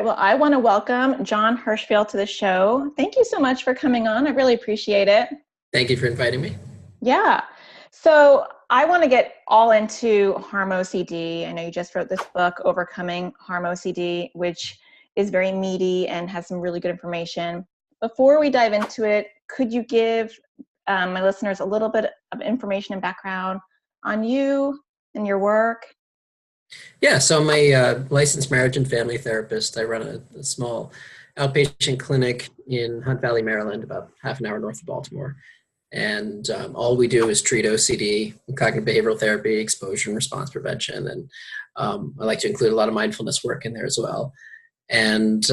Well, I want to welcome Jon Hershfield to the show. Thank you so much for coming on. I really appreciate it. Thank you for inviting me. Yeah. So I want to get all into harm OCD. I know you just wrote this book, Overcoming Harm OCD, which is very meaty and has some really good information. Before we dive into it, could you give my listeners a little bit of information and background on you and your work? Yeah, so I'm a licensed marriage and family therapist. I run a small outpatient clinic in Hunt Valley, Maryland, about half an hour north of Baltimore. And all we do is treat OCD, cognitive behavioral therapy, exposure and response prevention. And I like to include a lot of mindfulness work in there as well. And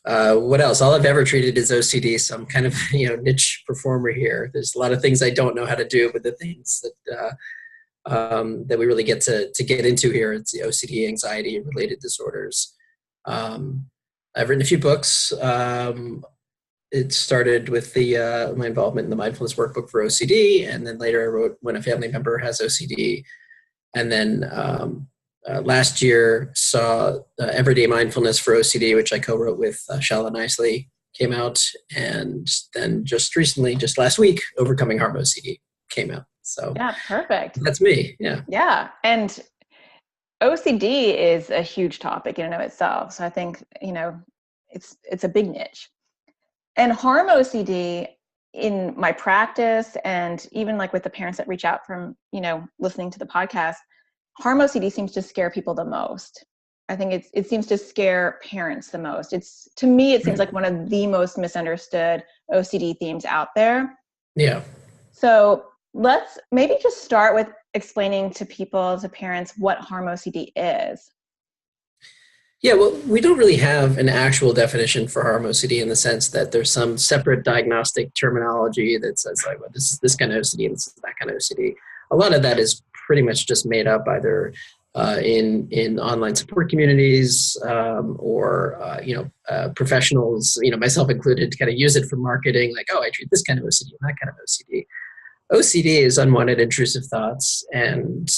what else? All I've ever treated is OCD, so I'm kind of niche performer here. There's a lot of things I don't know how to do, but the things that we really get to get into here, it's the OCD, anxiety, and related disorders. I've written a few books. It started with my involvement in the mindfulness workbook for OCD, and then later I wrote When a Family Member Has OCD. And then last year saw Everyday Mindfulness for OCD, which I co-wrote with Shala Nicely, came out. And then just recently, just last week, Overcoming Harm OCD came out. So yeah, perfect. That's me. Yeah. Yeah. And OCD is a huge topic in and of itself. So I think, it's a big niche. And harm OCD, in my practice and even like with the parents that reach out from, listening to the podcast, harm OCD seems to scare people the most. I think it seems to scare parents the most. To me, it seems like one of the most misunderstood OCD themes out there. Yeah. So let's maybe just start with explaining to people, to parents, what harm OCD is. Yeah, well, we don't really have an actual definition for harm OCD in the sense that there's some separate diagnostic terminology that says like, well, this is this kind of OCD and this is that kind of OCD. A lot of that is pretty much just made up either in online support communities or professionals, myself included, kind of use it for marketing. Like, oh, I treat this kind of OCD and that kind of OCD. OCD is unwanted intrusive thoughts and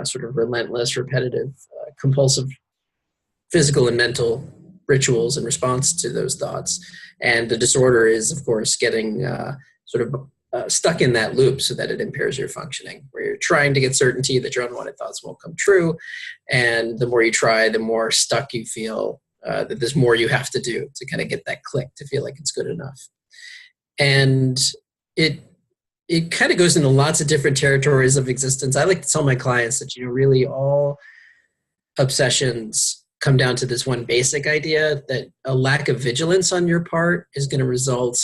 sort of relentless, repetitive, compulsive physical and mental rituals in response to those thoughts. And the disorder is, of course, getting stuck in that loop so that it impairs your functioning, where you're trying to get certainty that your unwanted thoughts won't come true. And the more you try, the more stuck you feel, that there's more you have to do to kind of get that click to feel like it's good enough. And it kind of goes into lots of different territories of existence. I like to tell my clients that, really all obsessions come down to this one basic idea that a lack of vigilance on your part is going to result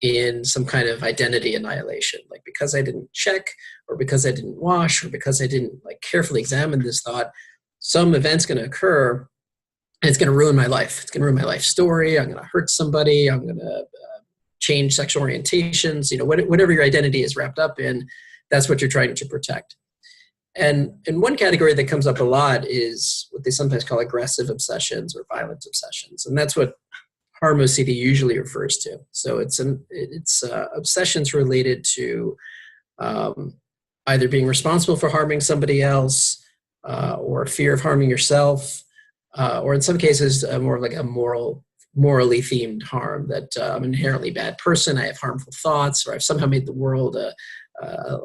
in some kind of identity annihilation. Like, because I didn't check, or because I didn't wash, or because I didn't carefully examine this thought, some event's going to occur and it's going to ruin my life. It's going to ruin my life story. I'm going to hurt somebody. I'm going to change sexual orientations. Whatever your identity is wrapped up in, that's what you're trying to protect. And one category that comes up a lot is what they sometimes call aggressive obsessions or violent obsessions. And that's what harm OCD usually refers to. So it's obsessions related to either being responsible for harming somebody else or fear of harming yourself, or in some cases more like a morally themed harm, that I'm an inherently bad person, I have harmful thoughts, or I've somehow made the world a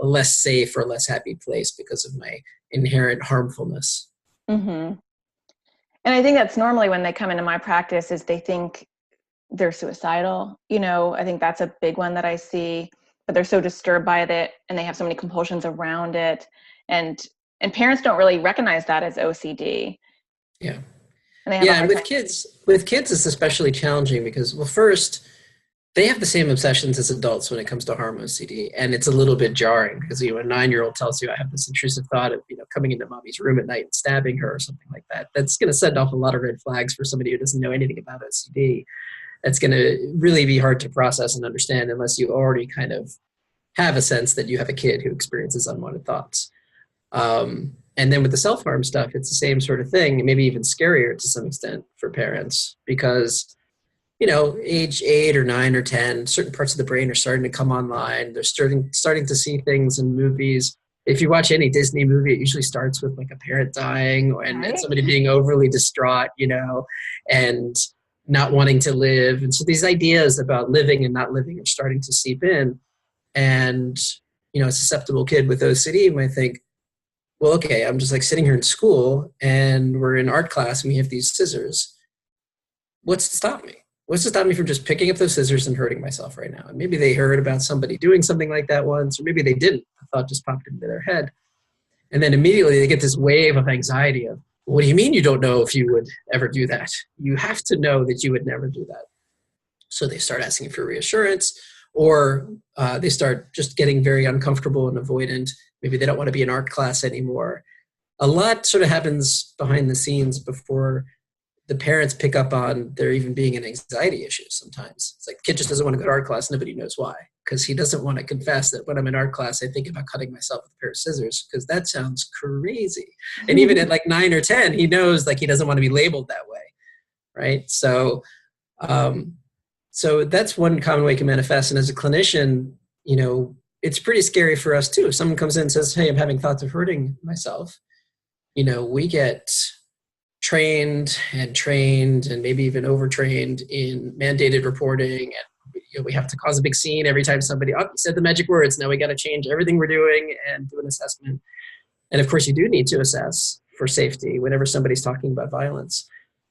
less safe or less happy place because of my inherent harmfulness. Mm-hmm. And I think that's normally when they come into my practice is they think they're suicidal. I think that's a big one that I see, but they're so disturbed by it and they have so many compulsions around it. And parents don't really recognize that as OCD. Yeah. And with kids it's especially challenging because, well, first, they have the same obsessions as adults when it comes to harm OCD. And it's a little bit jarring because, a 9-year-old tells you I have this intrusive thought of, coming into mommy's room at night and stabbing her or something like that. That's going to send off a lot of red flags for somebody who doesn't know anything about OCD. That's going to really be hard to process and understand unless you already kind of have a sense that you have a kid who experiences unwanted thoughts. And then with the self-harm stuff, it's the same sort of thing, maybe even scarier to some extent for parents because, age 8 or 9 or 10, certain parts of the brain are starting to come online. They're starting to see things in movies if you watch any Disney movie, it usually starts with like a parent dying and Right. somebody being overly distraught, and not wanting to live. And so these ideas about living and not living are starting to seep in. And, a susceptible kid with OCD might think, well, okay, I'm just like sitting here in school and we're in art class and we have these scissors. What's to stop me? What's to stop me from just picking up those scissors and hurting myself right now? And maybe they heard about somebody doing something like that once, or maybe they didn't. The thought just popped into their head. And then immediately they get this wave of anxiety of, what do you mean you don't know if you would ever do that? You have to know that you would never do that. So they start asking for reassurance, or they start just getting very uncomfortable and avoidant. Maybe they don't want to be in art class anymore. A lot sort of happens behind the scenes before the parents pick up on there even being an anxiety issue sometimes. It's like the kid just doesn't want to go to art class. Nobody knows why, because he doesn't want to confess that when I'm in art class, I think about cutting myself with a pair of scissors, because that sounds crazy. And even at like 9 or 10, he knows like he doesn't want to be labeled that way, right? So that's one common way it can manifest. And as a clinician, it's pretty scary for us too. If someone comes in and says, hey, I'm having thoughts of hurting myself, we get trained and maybe even overtrained in mandated reporting. And we have to cause a big scene every time somebody said the magic words. Now we got to change everything we're doing and do an assessment. And of course, you do need to assess for safety whenever somebody's talking about violence.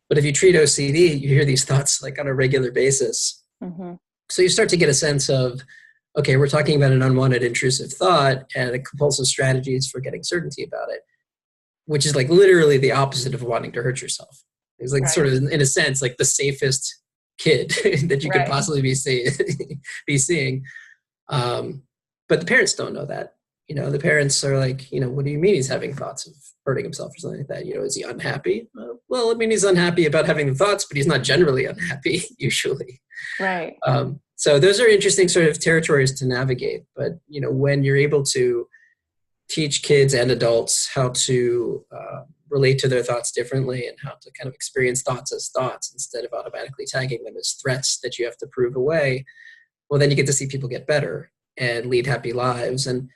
But if you treat OCD, you hear these thoughts like on a regular basis. Mm-hmm. So you start to get a sense of, okay, we're talking about an unwanted intrusive thought and a compulsive strategies for getting certainty about it, which is like literally the opposite of wanting to hurt yourself. It's like sort of, in a sense, like the safest kid that you could possibly be seeing. But the parents don't know that. The parents are like, what do you mean he's having thoughts of hurting himself or something like that? Is he unhappy? Well, I mean, he's unhappy about having the thoughts, but he's not generally unhappy usually. Right. So those are interesting sort of territories to navigate. But, when you're able to teach kids and adults how to relate to their thoughts differently and how to kind of experience thoughts as thoughts instead of automatically tagging them as threats that you have to prove away, well, then you get to see people get better and lead happy lives. And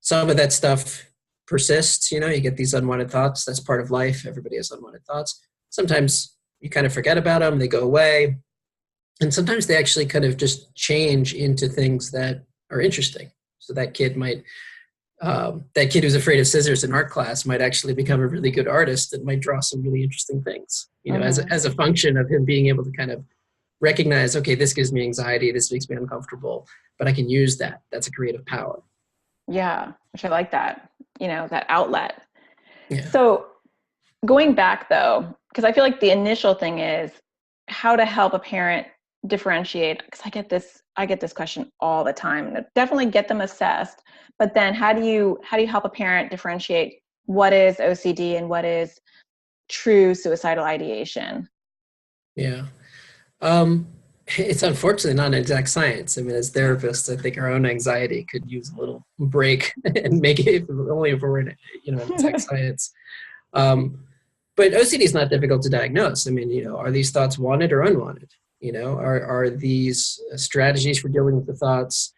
some of that stuff persists, you get these unwanted thoughts. That's part of life. Everybody has unwanted thoughts. Sometimes you kind of forget about them. They go away. And sometimes they actually kind of just change into things that are interesting. So that kid who's afraid of scissors in art class might actually become a really good artist that might draw some really interesting things, as a function of him being able to kind of recognize, okay, this gives me anxiety. This makes me uncomfortable, but I can use that. That's a creative power. Yeah, which I like that, that outlet. Yeah. So going back though, because I feel like the initial thing is how to help a parent differentiate, because I get this question all the time. Definitely get them assessed, but then how do you help a parent differentiate what is OCD and what is true suicidal ideation? Yeah. It's unfortunately not an exact science. I mean, as therapists, I think our own anxiety could use a little break and make it, only if we're in, an exact science. But OCD is not difficult to diagnose. I mean, are these thoughts wanted or unwanted? Are these strategies for dealing with the thoughts,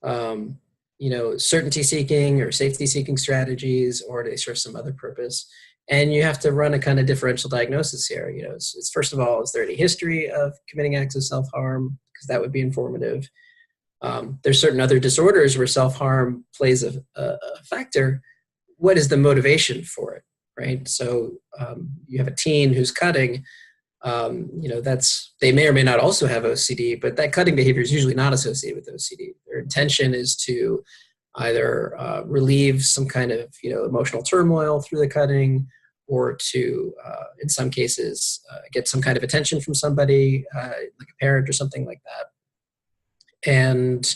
certainty seeking or safety seeking strategies, or do they serve some other purpose? And you have to run a kind of differential diagnosis here. It's first of all, is there any history of committing acts of self-harm? Because that would be informative. There's certain other disorders where self-harm plays a factor. What is the motivation for it, right? So you have a teen who's cutting, they may or may not also have OCD, but that cutting behavior is usually not associated with OCD. Their intention is to either relieve some kind of emotional turmoil through the cutting, or to, in some cases, get some kind of attention from somebody, like a parent or something like that. And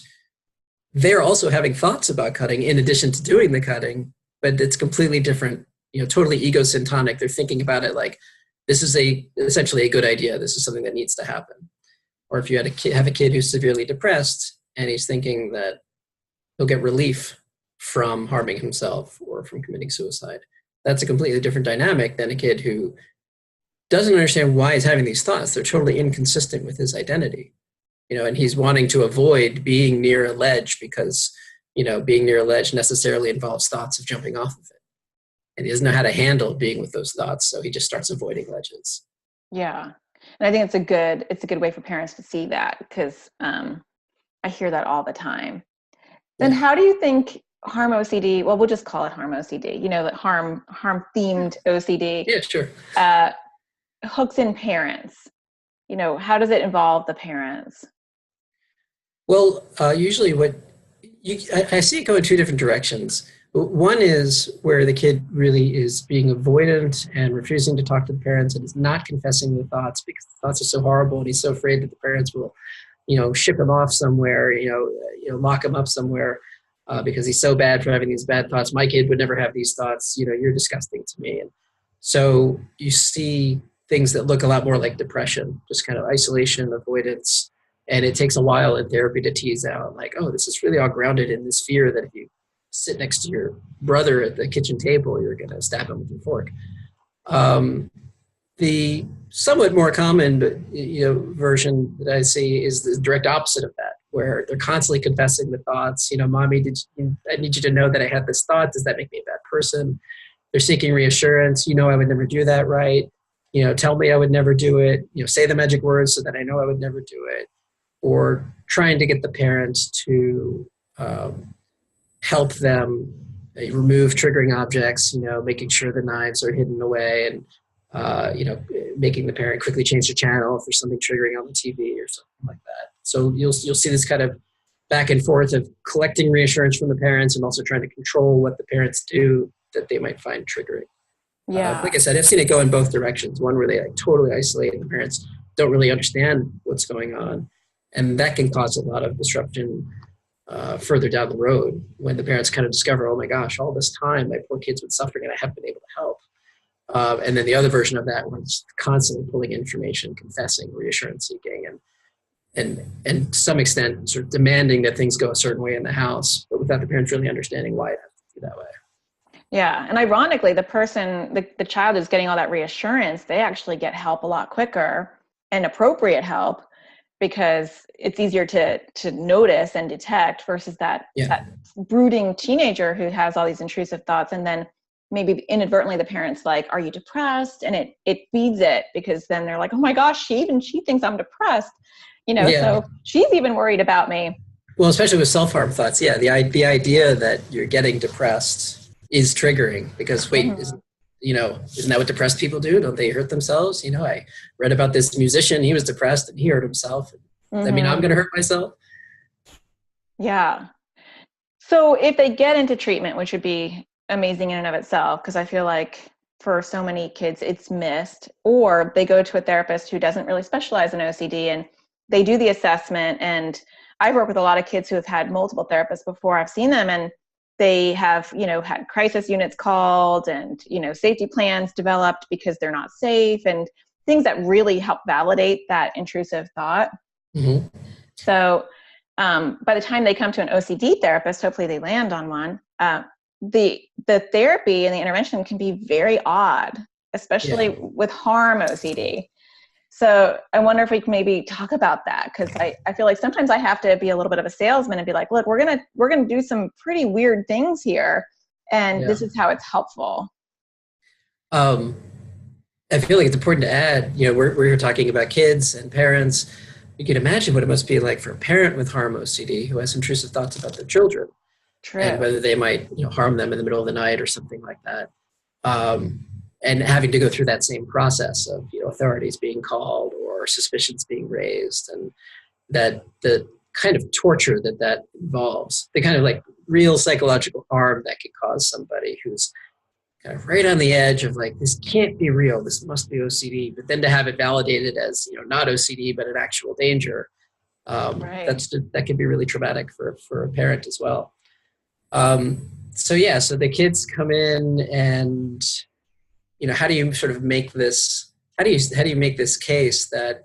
they're also having thoughts about cutting in addition to doing the cutting, but it's completely different, totally egocentric. They're thinking about it like, this is essentially a good idea. This is something that needs to happen. Or if you have a kid who's severely depressed and he's thinking that he'll get relief from harming himself or from committing suicide, that's a completely different dynamic than a kid who doesn't understand why he's having these thoughts. They're totally inconsistent with his identity, and he's wanting to avoid being near a ledge because, being near a ledge necessarily involves thoughts of jumping off of it. And he doesn't know how to handle being with those thoughts. So he just starts avoiding ledges. Yeah. And I think it's a good way for parents to see that, because I hear that all the time. Then how do you think harm OCD, well, we'll just call it harm OCD, that harm themed OCD. Yeah, sure. Hooks in parents? How does it involve the parents? Well, usually I see it go in two different directions. One is where the kid really is being avoidant and refusing to talk to the parents and is not confessing the thoughts because the thoughts are so horrible and he's so afraid that the parents will, ship him off somewhere, lock him up somewhere because he's so bad for having these bad thoughts. My kid would never have these thoughts. You're disgusting to me. And so you see things that look a lot more like depression, just kind of isolation, avoidance. And it takes a while in therapy to tease out, like, oh, this is really all grounded in this fear that if you sit next to your brother at the kitchen table, you're going to stab him with your fork. The somewhat more common version that I see is the direct opposite of that, where they're constantly confessing the thoughts. Mommy, I need you to know that I had this thought. Does that make me a bad person? They're seeking reassurance. I would never do that, right? Tell me I would never do it. Say the magic words so that I know I would never do it. Or trying to get the parents to help them remove triggering objects, making sure the knives are hidden away and, making the parent quickly change the channel if there's something triggering on the TV or something like that. So you'll see this kind of back and forth of collecting reassurance from the parents and also trying to control what the parents do that they might find triggering. Yeah. Like I said, I've seen it go in both directions. One where they totally isolate and the parents don't really understand what's going on. And that can cause a lot of disruption further down the road when the parents kind of discover, oh my gosh, all this time my poor kid's been suffering and I haven't been able to help. And then the other version of that one's constantly pulling information, confessing, reassurance seeking, and to some extent sort of demanding that things go a certain way in the house, but without the parents really understanding why it has to be that way. Yeah. And ironically, the child is getting all that reassurance. They actually get help a lot quicker, and appropriate help, because it's easier to notice and detect versus that brooding teenager who has all these intrusive thoughts. And then maybe inadvertently the parent's like, are you depressed? And it feeds it, because then they're like, oh my gosh, she thinks I'm depressed, so she's even worried about me. Well, especially with self-harm thoughts. Yeah. The idea that you're getting depressed is triggering because isn't that what depressed people do? Don't they hurt themselves? I read about this musician. He was depressed and he hurt himself. Does that mean I'm going to hurt myself? Yeah. So if they get into treatment, which would be amazing in and of itself, because I feel like for so many kids it's missed, or they go to a therapist who doesn't really specialize in OCD and they do the assessment. And I've worked with a lot of kids who have had multiple therapists before. I've seen them, and they have, had crisis units called and, safety plans developed because they're not safe, and things that really help validate that intrusive thought. Mm-hmm. So by the time they come to an OCD therapist, hopefully they land on one, the therapy and the intervention can be very odd, especially with harm OCD. So I wonder if we can maybe talk about that, because I feel like sometimes I have to be a little bit of a salesman and be like, look, we're gonna do some pretty weird things here, and this is how it's helpful. I feel like it's important to add, we're talking about kids and parents. You can imagine what it must be like for a parent with harm OCD who has intrusive thoughts about their children. True. And whether they might harm them in the middle of the night or something like that. And having to go through that same process of authorities being called or suspicions being raised, and that the kind of torture that involves, the kind of like real psychological harm that can cause somebody who's kind of right on the edge of like, this can't be real, this must be OCD, but then to have it validated as not OCD but an actual danger, that can be really traumatic for a parent as well. So the kids come in, and how do you sort of make this? How do you make this case that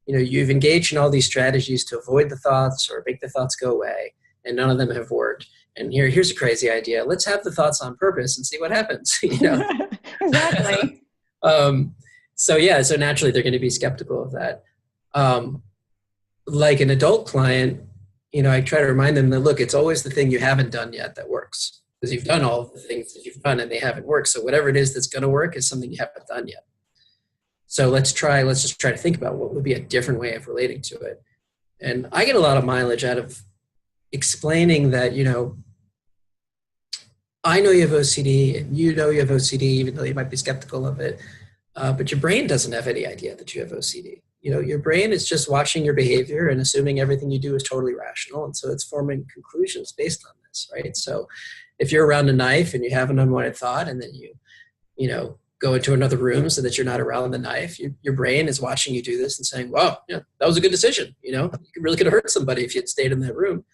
you've engaged in all these strategies to avoid the thoughts or make the thoughts go away, and none of them have worked? And here's a crazy idea: let's have the thoughts on purpose and see what happens. Exactly. So naturally they're going to be skeptical of that. Like an adult client, I try to remind them that, look, it's always the thing you haven't done yet that works, because you've done all of the things that you've done and they haven't worked. So whatever it is that's going to work is something you haven't done yet. So let's just try to think about what would be a different way of relating to it. And I get a lot of mileage out of explaining that, I know you have OCD and you know you have OCD, even though you might be skeptical of it. But your brain doesn't have any idea that you have OCD. Your brain is just watching your behavior and assuming everything you do is totally rational. And so it's forming conclusions based on this, right? So if you're around a knife and you have an unwanted thought, and then you go into another room so that you're not around the knife, your brain is watching you do this and saying, well, that was a good decision. You really could have hurt somebody if you had stayed in that room.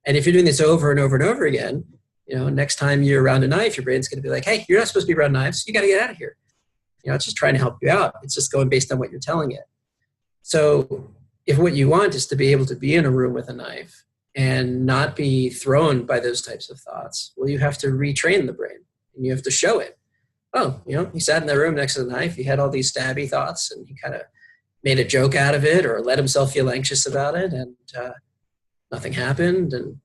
And if you're doing this over and over and over again, next time you're around a knife, your brain's going to be like, hey, you're not supposed to be around knives. You got to get out of here. It's just trying to help you out. It's just going based on what you're telling it. So if what you want is to be able to be in a room with a knife and not be thrown by those types of thoughts, well, you have to retrain the brain and you have to show it. Oh, he sat in that room next to the knife. He had all these stabby thoughts and he kind of made a joke out of it or let himself feel anxious about it, and nothing happened. And,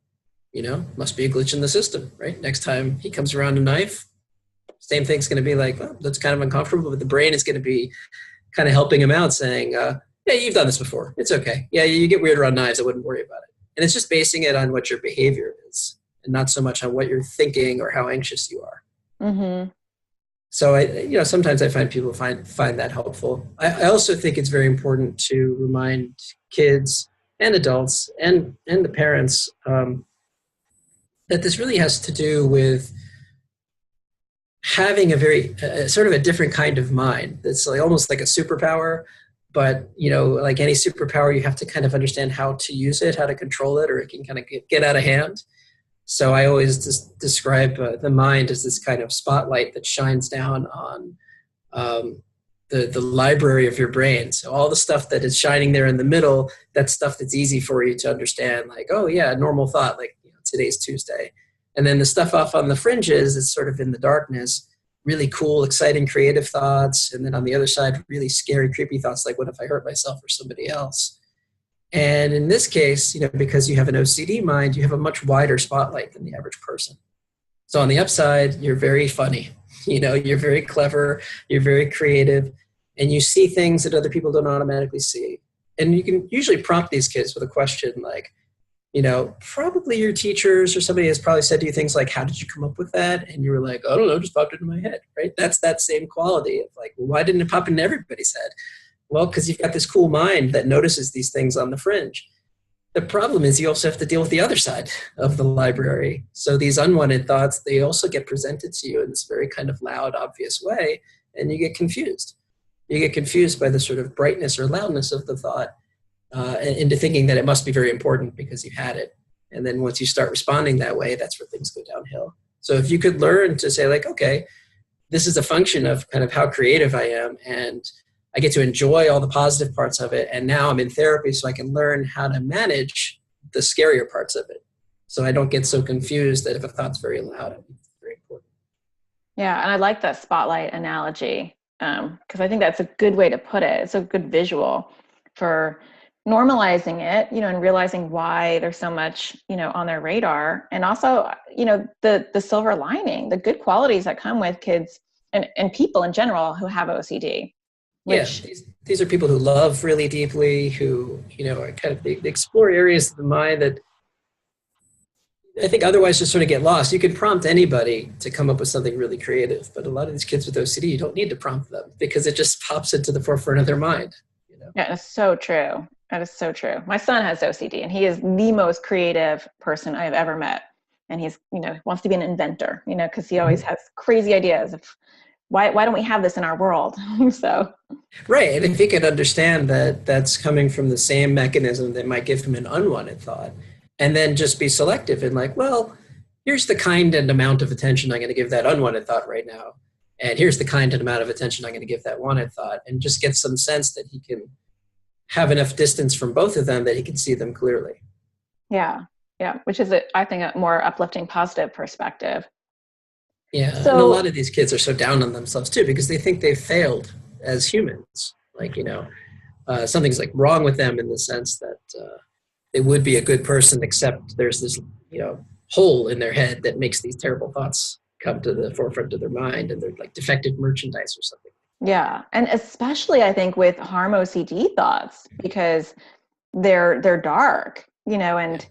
must be a glitch in the system, right? Next time he comes around a knife, same thing's going to be like, well, that's kind of uncomfortable, but the brain is going to be kind of helping him out, saying, yeah, you've done this before. It's okay. Yeah, you get weird around knives. I wouldn't worry about it. And it's just basing it on what your behavior is and not so much on what you're thinking or how anxious you are. Mm-hmm. So sometimes I find people find that helpful. I also think it's very important to remind kids and adults and the parents that this really has to do with having a very sort of a different kind of mind. It's almost like a superpower, but like any superpower, you have to kind of understand how to use it, how to control it, or it can kind of get out of hand. So I always just describe the mind as this kind of spotlight that shines down on the library of your brain. So all the stuff that is shining there in the middle, that's stuff that's easy for you to understand, like, oh yeah, normal thought, like today's Tuesday. And then the stuff off on the fringes is sort of in the darkness, really cool, exciting, creative thoughts. And then on the other side, really scary, creepy thoughts like, what if I hurt myself or somebody else? And in this case, because you have an OCD mind, you have a much wider spotlight than the average person. So on the upside, you're very funny, you're very clever, you're very creative, and you see things that other people don't automatically see. And you can usually prompt these kids with a question like, probably your teachers or somebody has probably said to you things like, how did you come up with that? And you were like, I don't know, just popped into my head, right? That's that same quality of like, well, why didn't it pop into everybody's head? Well, because you've got this cool mind that notices these things on the fringe. The problem is you also have to deal with the other side of the library. So these unwanted thoughts, they also get presented to you in this very kind of loud, obvious way, and you get confused. You get confused by the sort of brightness or loudness of the thought into thinking that it must be very important because you had it. And then once you start responding that way, that's where things go downhill. So if you could learn to say like, okay, this is a function of kind of how creative I am, and I get to enjoy all the positive parts of it. And now I'm in therapy, so I can learn how to manage the scarier parts of it. So I don't get so confused that if a thought's very loud, it's very important. Yeah, and I like that spotlight analogy because I think that's a good way to put it. It's a good visual for normalizing it, and realizing why there's so much, on their radar. And also, the silver lining, the good qualities that come with kids and people in general who have OCD. Which, yeah, these are people who love really deeply, who, are kind of, they explore areas of the mind that I think otherwise just sort of get lost. You can prompt anybody to come up with something really creative, but a lot of these kids with OCD, you don't need to prompt them because it just pops into the forefront of their mind. Yeah, that's so true. That is so true. My son has OCD, and he is the most creative person I have ever met. And he's, wants to be an inventor, because he always has crazy ideas of why don't we have this in our world? So. Right. And if he could understand that that's coming from the same mechanism that might give him an unwanted thought, and then just be selective and like, well, here's the kind and amount of attention I'm going to give that unwanted thought right now. And here's the kind and amount of attention I'm going to give that wanted thought, and just get some sense that he can have enough distance from both of them that he can see them clearly. Yeah. Yeah. Which is, I think, a more uplifting, positive perspective. Yeah. So, and a lot of these kids are so down on themselves too, because they think they've failed as humans. Like, something's like wrong with them in the sense that, they would be a good person, except there's this, hole in their head that makes these terrible thoughts come to the forefront of their mind, and they're like defective merchandise or something. Yeah. And especially I think with harm OCD thoughts, because they're dark, and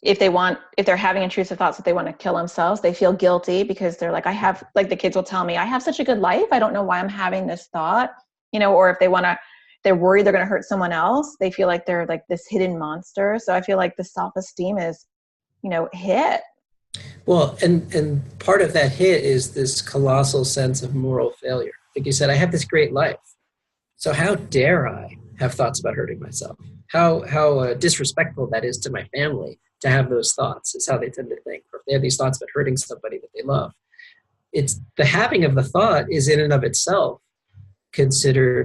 if they're having intrusive thoughts that they want to kill themselves, they feel guilty because they're like, like the kids will tell me, I have such a good life. I don't know why I'm having this thought, or if they're worried they're going to hurt someone else. They feel like they're like this hidden monster. So I feel like the self-esteem is, hit. Well, and part of that hit is this colossal sense of moral failure. Like you said, I have this great life. So how dare I have thoughts about hurting myself? How disrespectful that is to my family to have those thoughts, is how they tend to think. Or if they have these thoughts about hurting somebody that they love, it's the having of the thought is in and of itself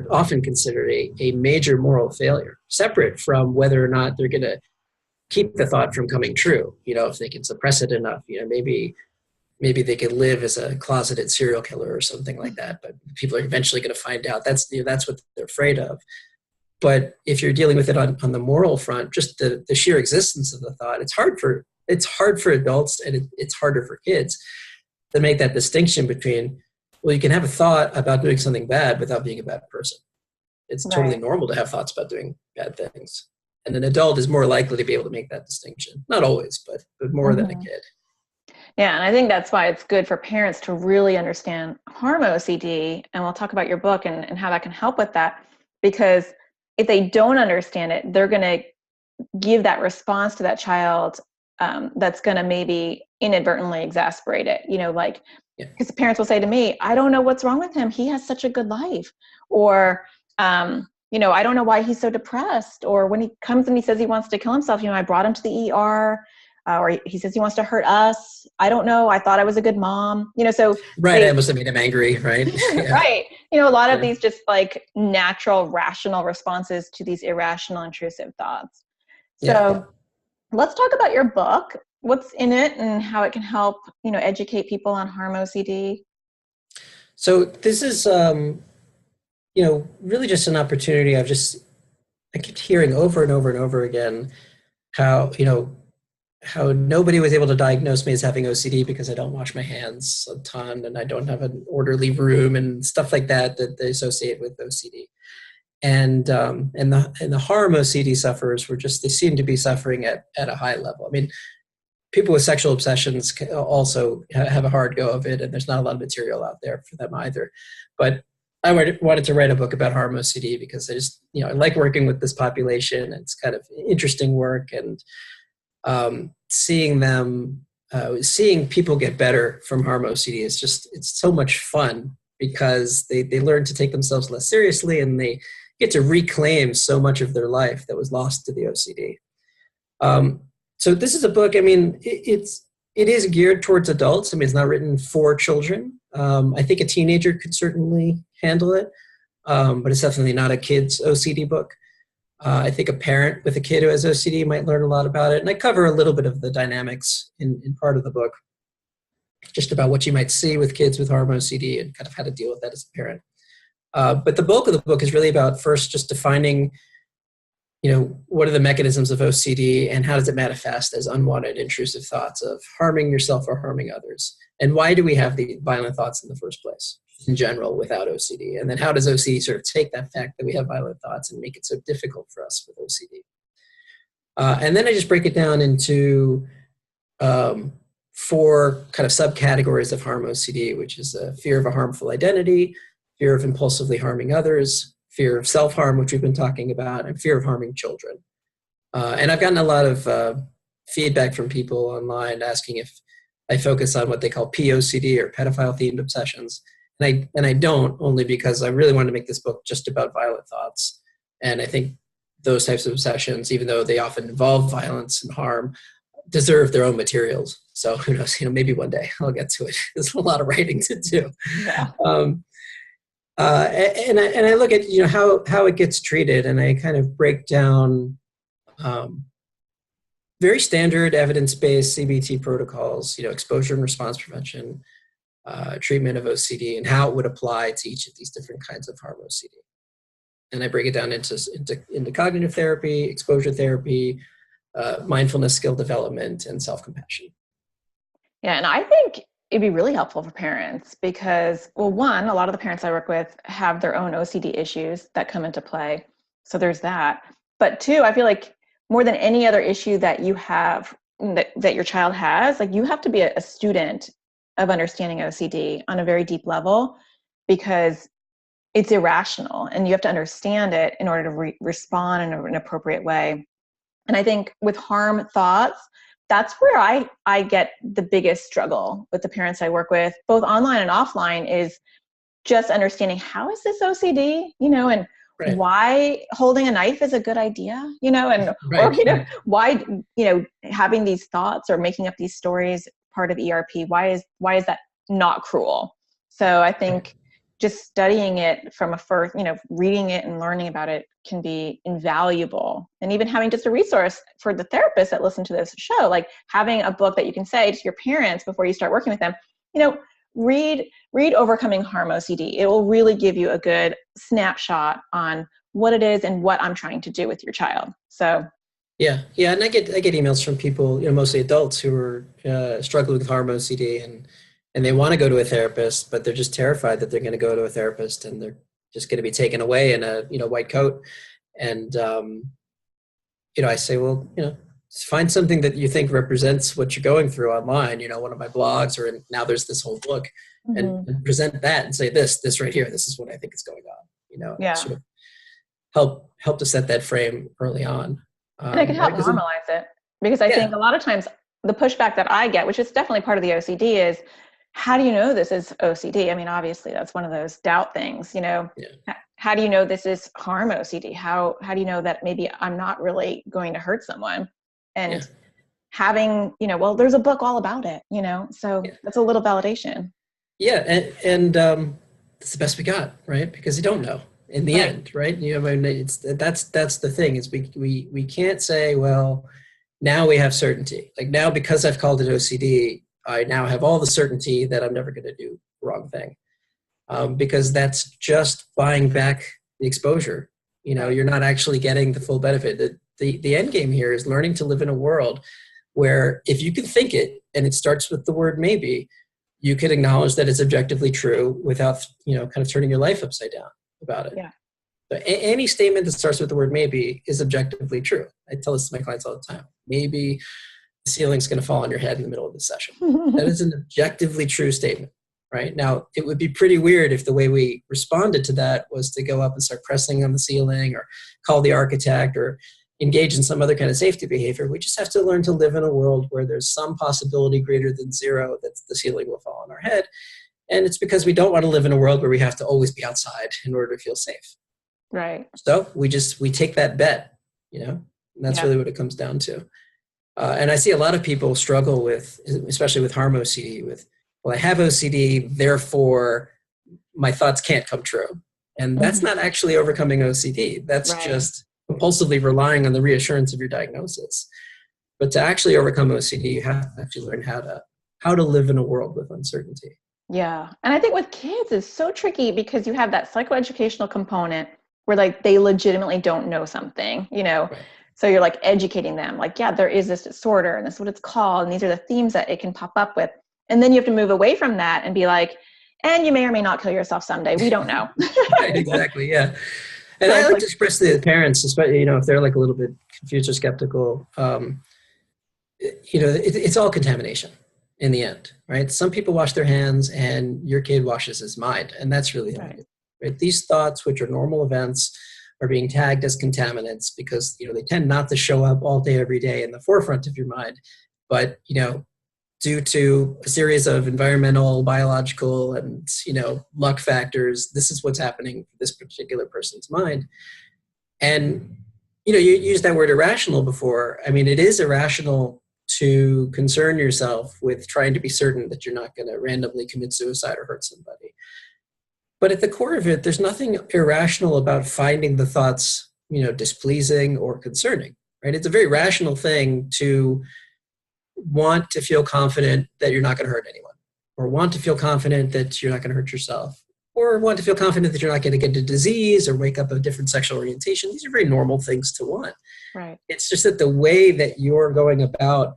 often considered a major moral failure, separate from whether or not they're going to keep the thought from coming true. If they can suppress it enough, maybe they could live as a closeted serial killer or something like that. But people are eventually going to find out that's what they're afraid of. But if you're dealing with it on the moral front, just the sheer existence of the thought, it's hard for adults, and it's harder for kids to make that distinction between, well, you can have a thought about doing something bad without being a bad person. It's totally normal to have thoughts about doing bad things. And an adult is more likely to be able to make that distinction. Not always, but more than a kid. Yeah, and I think that's why it's good for parents to really understand harm OCD, and we'll talk about your book and how that can help with that, because if they don't understand it, they're going to give that response to that child that's going to maybe inadvertently exasperate it, because the parents will say to me, I don't know what's wrong with him. He has such a good life. Or, I don't know why he's so depressed. Or when he comes and he says he wants to kill himself, I brought him to the ER. Or he says he wants to hurt us. I don't know. I thought I was a good mom. So right. I must have made him angry, right? Yeah. Right. A lot of these just like natural, rational responses to these irrational, intrusive thoughts. So let's talk about your book. What's in it and how it can help, educate people on harm OCD. So this is, really just an opportunity. I kept hearing over and over and over again how nobody was able to diagnose me as having OCD because I don't wash my hands a ton and I don't have an orderly room and stuff like that they associate with OCD. And the harm OCD sufferers they seem to be suffering at a high level. I mean, people with sexual obsessions also have a hard go of it, and there's not a lot of material out there for them either. But I wanted to write a book about harm OCD because I like working with this population. It's kind of interesting work, and seeing people get better from harm OCD it's so much fun because they learn to take themselves less seriously, and they get to reclaim so much of their life that was lost to the OCD. So this is a book, I mean, it is geared towards adults. I mean, it's not written for children. I think a teenager could certainly handle it, but it's definitely not a kid's OCD book. I think a parent with a kid who has OCD might learn a lot about it. And I cover a little bit of the dynamics in part of the book, just about what you might see with kids with harm OCD and kind of how to deal with that as a parent. But the bulk of the book is really about first just defining, what are the mechanisms of OCD and how does it manifest as unwanted, intrusive thoughts of harming yourself or harming others? And why do we have the violent thoughts in the first place in general without OCD? And then how does OCD sort of take that fact that we have violent thoughts and make it so difficult for us with OCD? And then I just break it down into 4 kind of subcategories of harm OCD, which is fear of a harmful identity, fear of impulsively harming others, fear of self-harm, which we've been talking about, and fear of harming children. And I've gotten a lot of feedback from people online asking if I focus on what they call POCD or pedophile-themed obsessions. And I don't, only because I really wanted to make this book just about violent thoughts. And I think those types of obsessions, even though they often involve violence and harm, deserve their own materials. So who knows, maybe one day I'll get to it. There's a lot of writing to do. Yeah. And I look at how it gets treated, and I kind of break down very standard evidence-based CBT protocols, exposure and response prevention, treatment of OCD, and how it would apply to each of these different kinds of harm OCD. And I break it down into cognitive therapy, exposure therapy, mindfulness, skill development, and self-compassion. Yeah, and I think it'd be really helpful for parents because, well, one, a lot of the parents I work with have their own OCD issues that come into play. So there's that. But two, I feel like more than any other issue that you have, that your child has, like you have to be a student of understanding OCD on a very deep level because it's irrational and you have to understand it in order to respond in an appropriate way. And I think with harm thoughts, that's where I get the biggest struggle with the parents I work with, both online and offline, is just understanding how is this OCD, and Right. why holding a knife is a good idea, and Right. or why having these thoughts or making up these stories part of ERP, why is that not cruel? So I think just studying it from a first, reading it and learning about it can be invaluable. And even having just a resource for the therapists that listen to this show, like having a book that you can say to your parents before you start working with them, read Overcoming Harm OCD. It will really give you a good snapshot on what it is and what I'm trying to do with your child. So yeah, and I get emails from people, mostly adults who are struggling with harm OCD, and they want to go to a therapist, but they're just terrified that they're going to go to a therapist and they're just going to be taken away in a white coat. And I say, well, find something that you think represents what you're going through online. One of my blogs, or now there's this whole book, and present that and say this right here. This is what I think is going on. Yeah. Sort of help to set that frame early on. And it can help normalize it, because I think a lot of times the pushback that I get, which is definitely part of the OCD, is how do you know this is OCD? I mean, obviously that's one of those doubt things, How do you know this is harm OCD? How do you know that maybe I'm not really going to hurt someone? And having, well, there's a book all about it, so that's a little validation. Yeah. And that's the best we got, right? Because you don't know in the end, right? That's the thing, is we can't say, well, now we have certainty. Like now, because I've called it OCD, I now have all the certainty that I'm never going to do the wrong thing. Because that's just buying back the exposure. You're not actually getting the full benefit. The end game here is learning to live in a world where if you can think it, and it starts with the word maybe, you can acknowledge that it's objectively true without, kind of turning your life upside down about it. Yeah. So any statement that starts with the word maybe is objectively true. I tell this to my clients all the time. Maybe the ceiling's going to fall on your head in the middle of the session. That is an objectively true statement. Right? Now, it would be pretty weird if the way we responded to that was to go up and start pressing on the ceiling or call the architect or engage in some other kind of safety behavior. We just have to learn to live in a world where there's some possibility greater than zero that the ceiling will fall on our head. And it's because we don't want to live in a world where we have to always be outside in order to feel safe. Right. So we take that bet, and that's really what it comes down to. And I see a lot of people struggle with, especially with harm OCD, with, well, I have OCD, therefore my thoughts can't come true. And that's not actually overcoming OCD. That's just compulsively relying on the reassurance of your diagnosis. But to actually overcome OCD, you have to actually learn how to live in a world with uncertainty. Yeah. And I think with kids it's so tricky because you have that psychoeducational component where like they legitimately don't know something, Right. So you're like educating them, like, there is this disorder and this is what it's called. And these are the themes that it can pop up with. And then you have to move away from that and be like, and you may or may not kill yourself someday. We don't know. Right, exactly. Yeah. And I like to express to the parents, especially, if they're like a little bit confused or skeptical, it's all contamination in the end, right? Some people wash their hands and your kid washes his mind. And that's really right. These thoughts, which are normal events, are being tagged as contaminants because, they tend not to show up all day, every day in the forefront of your mind. But, due to a series of environmental, biological, and, luck factors, this is what's happening for this particular person's mind. And, you used that word irrational before. I mean, it is irrational to concern yourself with trying to be certain that you're not going to randomly commit suicide or hurt somebody. But at the core of it, there's nothing irrational about finding the thoughts, displeasing or concerning, right? It's a very rational thing to want to feel confident that you're not going to hurt anyone, or want to feel confident that you're not going to hurt yourself, or want to feel confident that you're not going to get a disease or wake up a different sexual orientation. These are very normal things to want. Right. It's just that the way that you're going about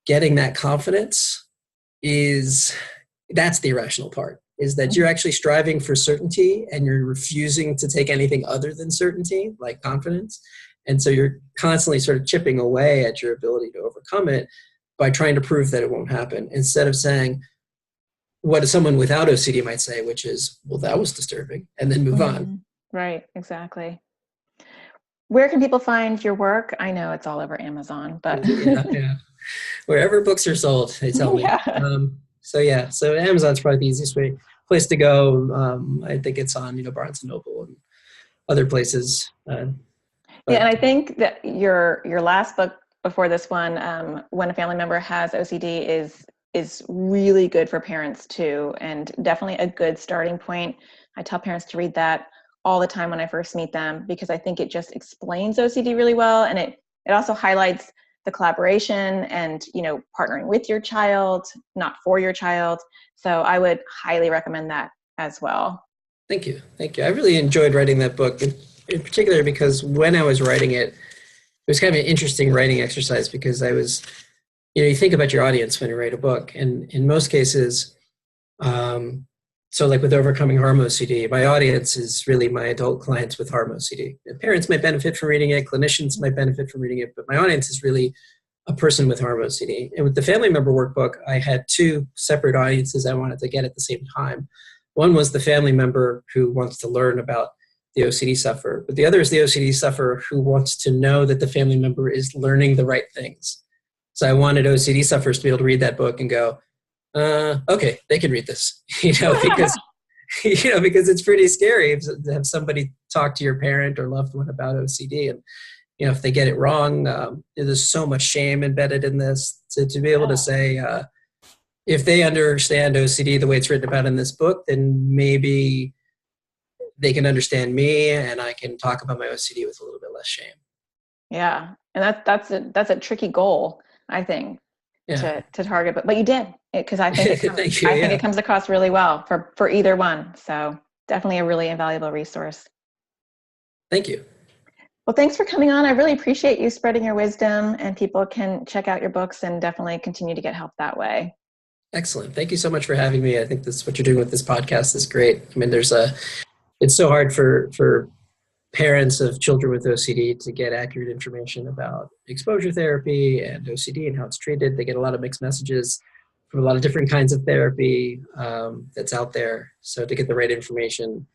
getting that confidence that's the irrational part, is that you're actually striving for certainty and you're refusing to take anything other than certainty, like confidence. And so you're constantly sort of chipping away at your ability to overcome it by trying to prove that it won't happen, instead of saying what someone without OCD might say, which is, well, that was disturbing, and then move on. Right, exactly. Where can people find your work? I know it's all over Amazon, but yeah. Wherever books are sold, they tell me. So Amazon's probably the easiest place to go. I think it's on, Barnes and Noble and other places. And I think that your last book before this one, When a Family Member Has OCD, is really good for parents too, and definitely a good starting point. I tell parents to read that all the time when I first meet them, because I think it just explains OCD really well, and it also highlights the collaboration and, partnering with your child, not for your child. So I would highly recommend that as well. Thank you. I really enjoyed writing that book, in particular because when I was writing it, it was kind of an interesting writing exercise, because I was, you think about your audience when you write a book, and in most cases, so like with Overcoming Harm OCD, my audience is really my adult clients with harm OCD. And parents might benefit from reading it, clinicians might benefit from reading it, but my audience is really a person with harm OCD. And with the family member workbook, I had two separate audiences I wanted to get at the same time. One was the family member who wants to learn about the OCD sufferer, but the other is the OCD sufferer who wants to know that the family member is learning the right things. So I wanted OCD sufferers to be able to read that book and go, okay, they can read this, because it's pretty scary to have somebody talk to your parent or loved one about OCD, and if they get it wrong, there's so much shame embedded in this. To be able to say, if they understand OCD the way it's written about in this book, then maybe they can understand me, and I can talk about my OCD with a little bit less shame. Yeah, and that's a tricky goal, I think. To target, but you did it, because I think it comes across really well for either one. So definitely a really invaluable resource. Thank you. Well, thanks for coming on. I really appreciate you spreading your wisdom, and people can check out your books and definitely continue to get help that way. Excellent. Thank you so much for having me. I think what you're doing with this podcast is great. I mean, it's so hard for parents of children with OCD to get accurate information about exposure therapy and OCD and how it's treated. They get a lot of mixed messages from a lot of different kinds of therapy that's out there. So to get the right information,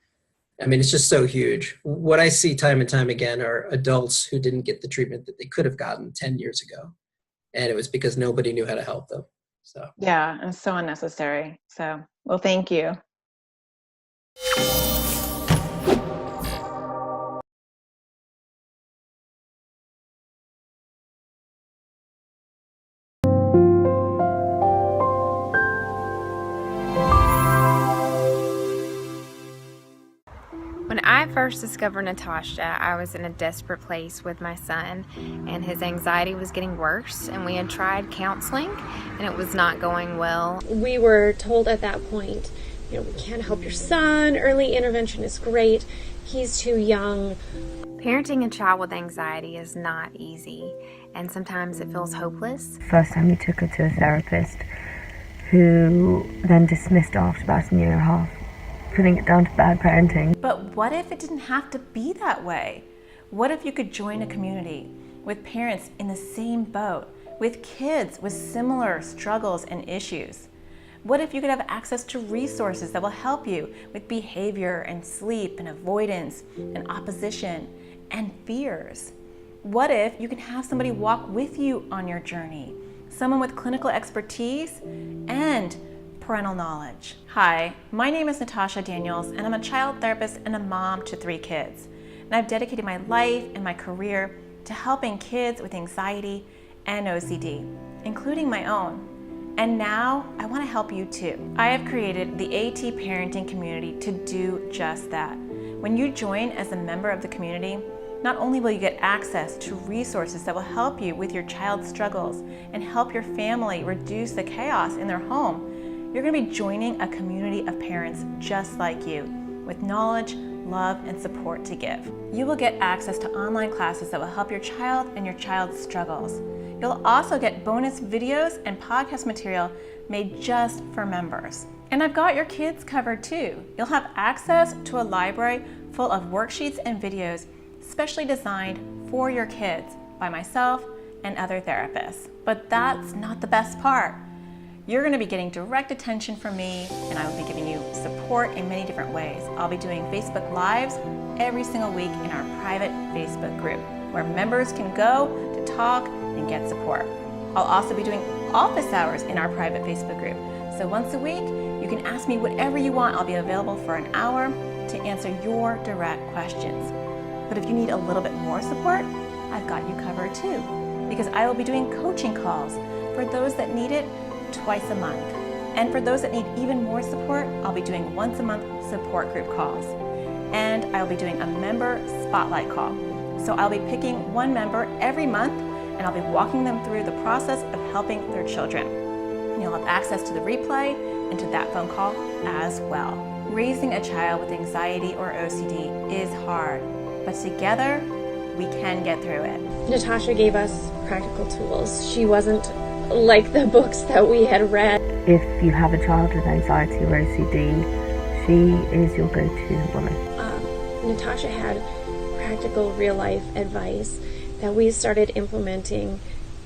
I mean, it's just so huge. What I see time and time again are adults who didn't get the treatment that they could have gotten 10 years ago. And it was because nobody knew how to help them. So yeah, and so unnecessary. So, well, thank you. When I first discovered Natasha, I was in a desperate place with my son, and his anxiety was getting worse, and we had tried counseling, and it was not going well. We were told at that point, we can't help your son. Early intervention is great. He's too young. Parenting a child with anxiety is not easy, and sometimes it feels hopeless. First time we took her to a therapist, who then dismissed after about a year and a half, putting it down to bad parenting. But what if it didn't have to be that way? What if you could join a community with parents in the same boat, with kids with similar struggles and issues? What if you could have access to resources that will help you with behavior and sleep and avoidance and opposition and fears? What if you can have somebody walk with you on your journey? Someone with clinical expertise and parental knowledge. Hi, my name is Natasha Daniels, and I'm a child therapist and a mom to 3 kids. And I've dedicated my life and my career to helping kids with anxiety and OCD, including my own. And now I want to help you too. I have created the AT Parenting Community to do just that. When you join as a member of the community, not only will you get access to resources that will help you with your child's struggles and help your family reduce the chaos in their home, You're going to be joining a community of parents just like you, with knowledge, love, and support to give. You will get access to online classes that will help your child and your child's struggles. You'll also get bonus videos and podcast material made just for members. And I've got your kids covered too. You'll have access to a library full of worksheets and videos specially designed for your kids by myself and other therapists. But that's not the best part. You're going to be getting direct attention from me, and I will be giving you support in many different ways. I'll be doing Facebook Lives every single week in our private Facebook group, where members can go to talk and get support. I'll also be doing office hours in our private Facebook group. So once a week, you can ask me whatever you want. I'll be available for an hour to answer your direct questions. But if you need a little bit more support, I've got you covered too, because I will be doing coaching calls for those that need it twice a month. And for those that need even more support, I'll be doing once a month support group calls. And I'll be doing a member spotlight call. So I'll be picking one member every month, and I'll be walking them through the process of helping their children. And you'll have access to the replay and to that phone call as well. Raising a child with anxiety or OCD is hard, but together we can get through it. Natasha gave us practical tools. She wasn't like the books that we had read. If you have a child with anxiety or OCD, she is your go-to woman. Natasha had practical real-life advice that we started implementing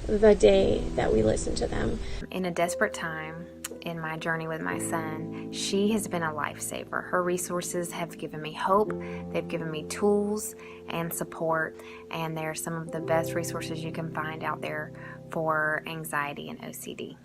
the day that we listened to them. In a desperate time in my journey with my son, she has been a lifesaver. Her resources have given me hope, they've given me tools and support, and they're some of the best resources you can find out there for anxiety and OCD.